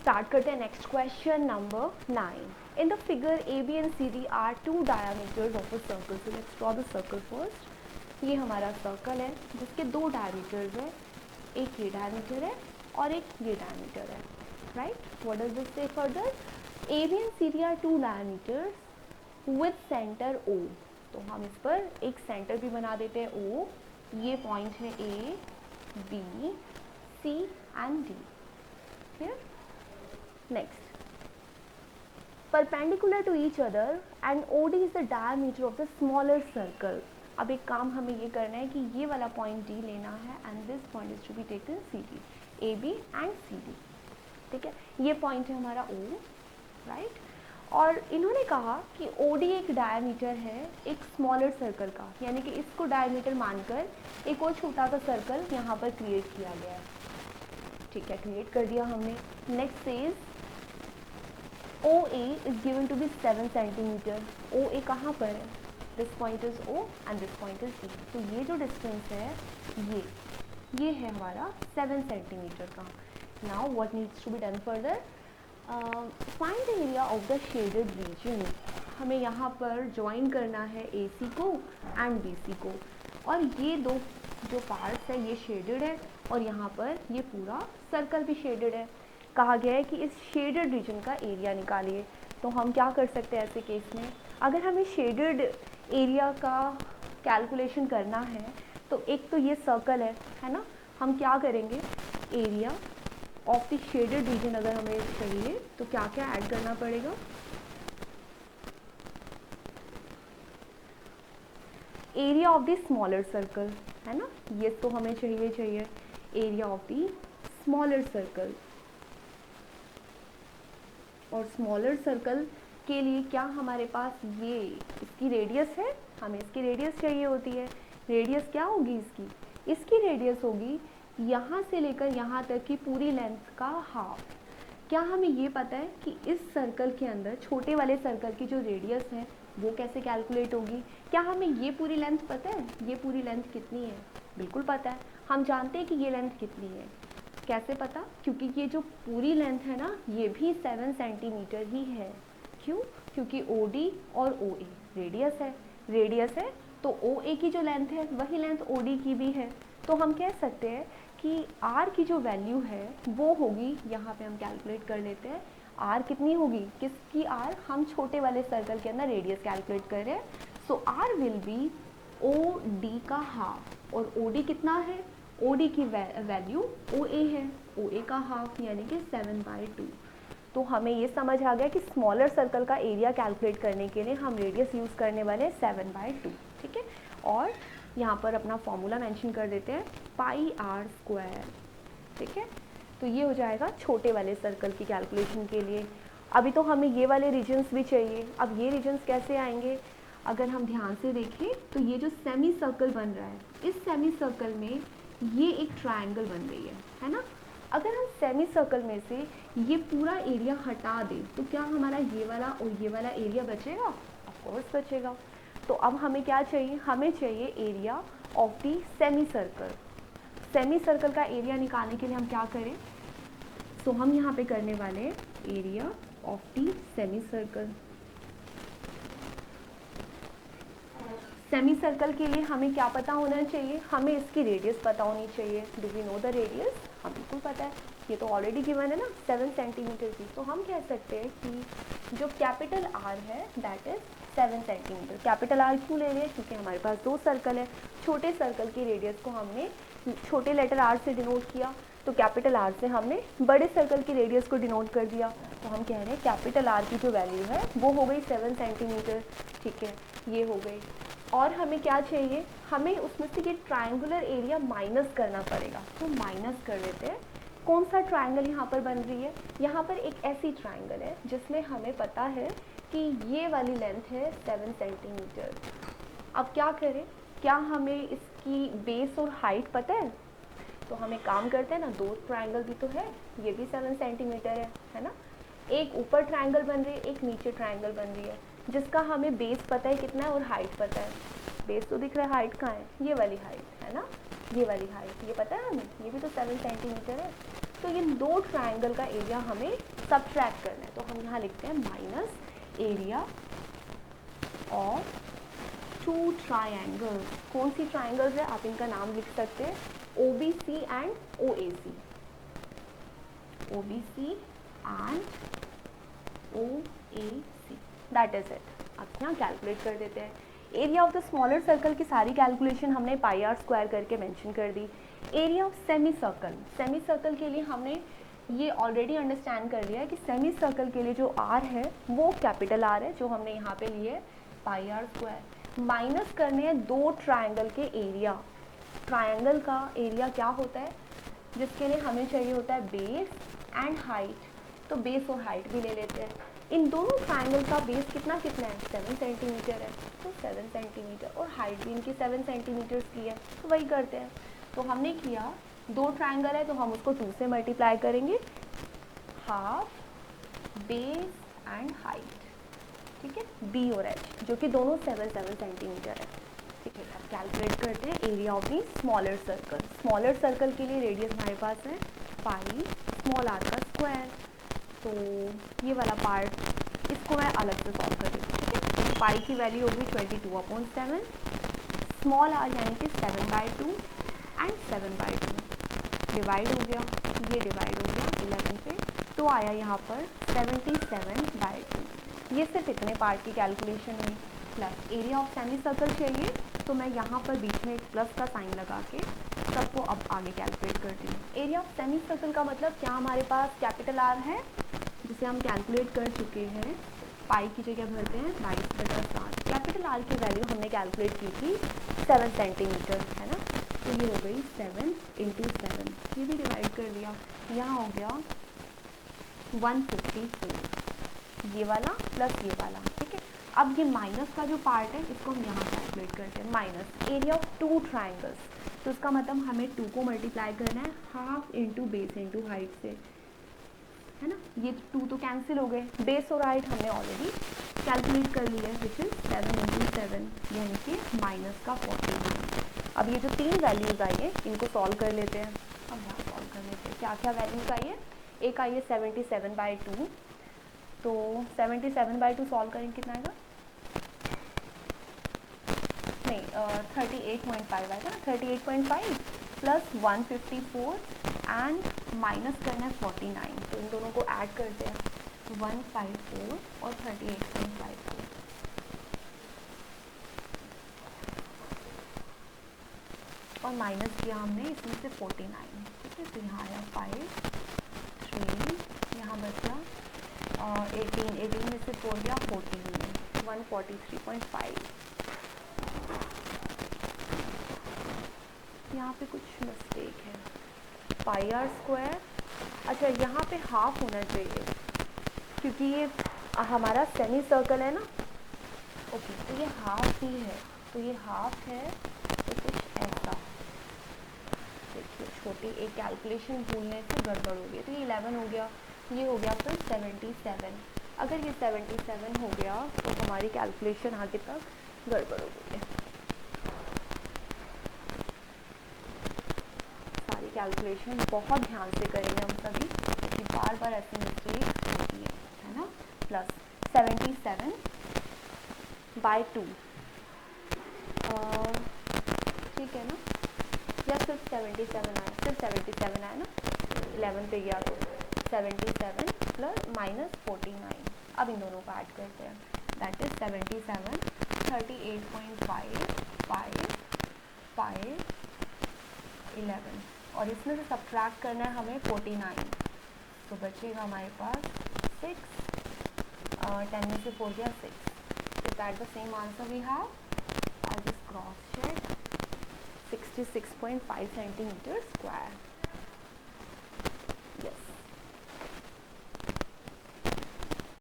Start करते हैं next question number 9. In the figure A B and C D are two diameters of a circle. So let's draw the circle first. ये हमारा circle है जिसके दो diameters है, एक ये डायमीटर है और एक ये डायमीटर है, right. What does this say further? A B and C D are two diameters with centre O. तो हम इस पर एक सेंटर भी बना देते हैं ओ. ये पॉइंट है A B C and D. Clear? Next, perpendicular to each other and OD is the diameter of the smaller circle. अब एक काम हमें ये करना है कि ये वाला पॉइंट D लेना है and this point is to be taken CD, AB and CD. ठीक है, ये पॉइंट है हमारा O, राइट. और इन्होंने कहा कि OD एक डायमीटर है एक स्मॉलर सर्कल का, यानी कि इसको डायमीटर मानकर एक और छोटा सा सर्कल यहाँ पर क्रिएट किया गया है. ठीक है, क्रिएट कर दिया हमने. Next is OA is given to be 7 centimeter. OA कहाँ पर है? This point is O and this point is E. तो ये जो डिस्टेंस है ये है हमारा 7 centimeter का. Now what needs to be done further? Find the area of the shaded region. हमें यहाँ पर ज्वाइन करना है AC को and BC को. और ये दो जो पार्ट्स है ये शेडेड है और यहाँ पर ये पूरा सर्कल भी शेडेड है. कहा गया है कि इस शेडेड रीजन का एरिया निकालिए. तो हम क्या कर सकते हैं ऐसे केस में? अगर हमें शेडेड एरिया का कैलकुलेशन करना है तो एक तो ये सर्कल है ना. हम क्या करेंगे? Area of the shaded region अगर हमें चाहिए तो क्या क्या ऐड करना पड़ेगा? Area of the smaller circle है ना. ये तो हमें चाहिए area of the smaller circle. और स्मॉलर सर्कल के लिए क्या हमारे पास ये इसकी रेडियस है, हमें इसकी रेडियस चाहिए होती है. रेडियस क्या होगी इसकी रेडियस होगी यहाँ से लेकर यहाँ तक की पूरी लेंथ का हाफ. क्या हमें ये पता है कि इस सर्कल के अंदर छोटे वाले सर्कल की जो रेडियस है वो कैसे कैलकुलेट होगी? क्या हमें ये पूरी लेंथ पता है? ये पूरी लेंथ कितनी है? बिल्कुल पता है. हम जानते हैं कि ये लेंथ कितनी है. कैसे पता? क्योंकि ये जो पूरी लेंथ है ना ये भी 7 सेंटीमीटर ही है. क्यों? क्योंकि OD और OA रेडियस है तो OA की जो लेंथ है वही लेंथ OD की भी है. तो हम कह सकते हैं कि R की जो वैल्यू है वो होगी, यहाँ पे हम कैलकुलेट कर लेते हैं. R कितनी होगी? किसकी R? हम छोटे वाले सर्कल के अंदर रेडियस कैलकुलेट कर रहे हैं. सो R विल बी OD का हाफ. और OD कितना है? OD की वैल्यू OA है, OA का हाफ यानी कि 7/2. तो हमें ये समझ आ गया कि स्मॉलर सर्कल का एरिया कैलकुलेट करने के लिए हम रेडियस यूज़ करने वाले हैं 7/2. ठीक है. और यहाँ पर अपना फॉर्मूला मेंशन कर देते हैं πr². ठीक है. तो ये हो जाएगा छोटे वाले सर्कल की कैलकुलेशन के लिए. अभी तो हमें ये वाले रीजन्स भी चाहिए. अब ये रीजन्स कैसे आएंगे? अगर हम ध्यान से देखें तो ये जो सेमी सर्कल बन रहा है, इस सेमी सर्कल में ये एक ट्रायंगल बन रही है ना. अगर हम सेमी सर्कल में से ये पूरा एरिया हटा दें तो क्या हमारा ये वाला और ये वाला एरिया बचेगा? ऑफ कोर्स बचेगा. तो अब हमें क्या चाहिए? हमें चाहिए area of the semi circle. Semi circle का एरिया निकालने के लिए हम क्या करें? सो हम यहाँ पे करने वाले area of the semi circle. Semi circle के लिए हमें क्या पता होना चाहिए? हमें इसकी रेडियस पता होनी चाहिए. Do we know the radius? हाँ बिल्कुल पता है. ये तो ऑलरेडी गिवन है ना 7 सेंटीमीटर की. तो हम कह सकते हैं कि जो कैपिटल R है that is 7 centimetre. Capital R क्यों ले रहे हैं? क्योंकि हमारे पास दो सर्कल है. छोटे सर्कल की रेडियस को हमने छोटे लेटर R से डिनोट किया, तो कैपिटल R से हमने बड़े सर्कल की रेडियस को डिनोट कर दिया. तो हम कह रहे हैं कैपिटल R की जो वैल्यू है वो हो गई 7 सेंटीमीटर. ठीक है, ये हो गई. और हमें क्या चाहिए? हमें उसमें से ये ट्रायंगुलर एरिया माइनस करना पड़ेगा. तो माइनस कर देते हैं. कौन सा ट्रायंगल यहाँ पर बन रही है? यहाँ पर एक ऐसी ट्रायंगल है जिसमें हमें पता है कि ये वाली लेंथ है 7 सेंटीमीटर. अब क्या करें? क्या हमें इसकी बेस और हाइट पता है? तो हम एक काम करते हैं ना, दो ट्रायंगल भी तो है, ये भी 7 सेंटीमीटर है ना. एक ऊपर ट्रायंगल बन रही है, एक नीचे ट्रायंगल बन रही है, जिसका हमें बेस पता है कितना है और हाइट पता है. बेस तो दिख रहा है, हाइट कहाँ है? ये वाली हाइट है ना, ये वाली हाइट, ये पता है हमें, ये भी तो 7 सेंटीमीटर है. तो ये दो ट्रायंगल का एरिया हमें सब्ट्रैक्ट करना है, तो हम यहाँ लिखते हैं माइनस एरिया ऑफ 2 ट्राइंगल्स। कौन सी ट्राइंगल्स है, आप इनका नाम लिख सकते हैं, OBC and OAC, OBC and OAC, that is it. अब यहाँ कैलकुलेट कर देते हैं। Area of the smaller circle की सारी कैलकुलेशन हमने पाई आर स्क्वायर करके मेंशन कर दी। Area of semi circle, semi circle के लिए हमने ये ऑलरेडी अंडरस्टैंड कर लिया है कि सेमी सर्कल के लिए जो आर है वो कैपिटल आर है, जो हमने यहाँ पे लिए पाई आर स्क्वायर। माइनस करने हैं दो ट्राइंगल के एरिया। ट्राइंगल का एरिया क्या होता है, जिसके लिए हमें चाहिए होता है बेस एंड हाइट, तो बेस और हाइट भी ले लेते हैं। इन दोनों ट्राइंगल का बेस कितना कितना है, 7 सेंटीमीटर है, तो 7 सेंटीमीटर, और हाइट भी इनकी 7 सेंटीमीटर की है, तो वही करते हैं। तो हमने किया, दो ट्राइंगल है तो हम उसको 2 से मल्टीप्लाई करेंगे, हाफ बेस एंड हाइट, ठीक है, बी और एच, जो कि दोनों 7 सेंटीमीटर है, ठीक है। अब कैलकुलेट करते हैं area of the smaller circle. Smaller circle के लिए रेडियस हमारे पास है पाई स्मॉल आर का स्क्वायर, तो ये वाला पार्ट इसको मैं अलग से सॉल्व कर देती हूँ, ठीक है। तो पाई की वैल्यू होगी 22/7, स्मॉल आर यानी कि 7/2 एंड 7/2 डिवाइड हो गया, ये डिवाइड हो गया 11 पे, तो आया यहाँ पर 77/2। ये सिर्फ इतने पार्ट की कैलकुलेशन हुई। Plus area of semi circle चाहिए, तो मैं यहाँ पर बीच में एक प्लस का साइन लगा के सबको अब आगे कैलकुलेट करती हूँ। एरिया ऑफ सेमी सर्कल का मतलब क्या, हमारे पास कैपिटल आर है जिसे हम कैलकुलेट कर चुके हैं, पाई की जगह भरते हैं 22/7। कैपिटल आर की वैल्यू हमने कैलकुलेट की थी 7 सेंटीमीटर, है ना, तो ये हो गई 7 × 7, ये भी डिवाइड कर दिया, यहाँ हो गया 154, ये वाला प्लस ये वाला, ठीक है। अब ये माइनस का जो पार्ट है इसको हम यहाँ कैलकुलेट करते हैं, माइनस एरिया ऑफ 2 ट्राइंगल्स, तो इसका मतलब हमें 2 को मल्टीप्लाई करना है half into base into height से, है ना। ये 2 तो कैंसिल हो गए, बेस और हाइट हमने ऑलरेडी कैलकुलेट कर लिया है, विच इज 7 × 7 यानी कि माइनस का 49। अब ये जो 3 वैल्यूज़ आई है इनको सॉल्व कर लेते हैं। अब यहाँ सॉल्व कर लेते हैं, क्या क्या वैल्यूज़ आई है। एक आई है 77/2, तो 77/2 सॉल्व करेंगे कितना आएगा, नहीं 38.5 आएगा, 38.5 प्लस 154 एंड माइनस करना है 49, तो इन दोनों को ऐड करते हैं 154 और 38.5, और माइनस किया हमने इसमें से 49, ठीक है। तो यहाँ आया 5 3, यहाँ बचा 18 में से 4 गया 14 में 143.5। यहाँ पे कुछ मिस्टेक है, पाई आर स्क्वायर, अच्छा यहाँ पे हाफ होना चाहिए क्योंकि ये हमारा सेमी सर्कल है ना, ओके, तो ये हाफ ही है, तो ये हाफ है, तो कुछ ऐसा, देखिए छोटी एक कैलकुलेशन भूलने से गड़बड़ हो गई, तो ये 11 हो गया, ये हो गया फिर 77। अगर ये 77 हो गया तो हमारी कैलकुलेशन आगे तक गड़बड़ हो गई है। सारी कैलकुलेशन बहुत ध्यान से करेंगे हम सभी, क्योंकि बार बार ऐसी मिस्टेक होती है ना। प्लस 77/2, ठीक है ना, या सिर्फ 77 आया, सिर्फ 77 आया ना, 11 पे गया तो 77 प्लस माइनस 49। अब इन दोनों को ऐड करते हैं, दैट इज 77, 38.5, 5, 5, 11, और इसमें से सब्ट्रैक्ट करना है हमें 49, तो बचेगा हमारे पास 6, 10 में से 4 गया 6, is that the same answer we have? I'll just cross check, 66.5 centimeters square.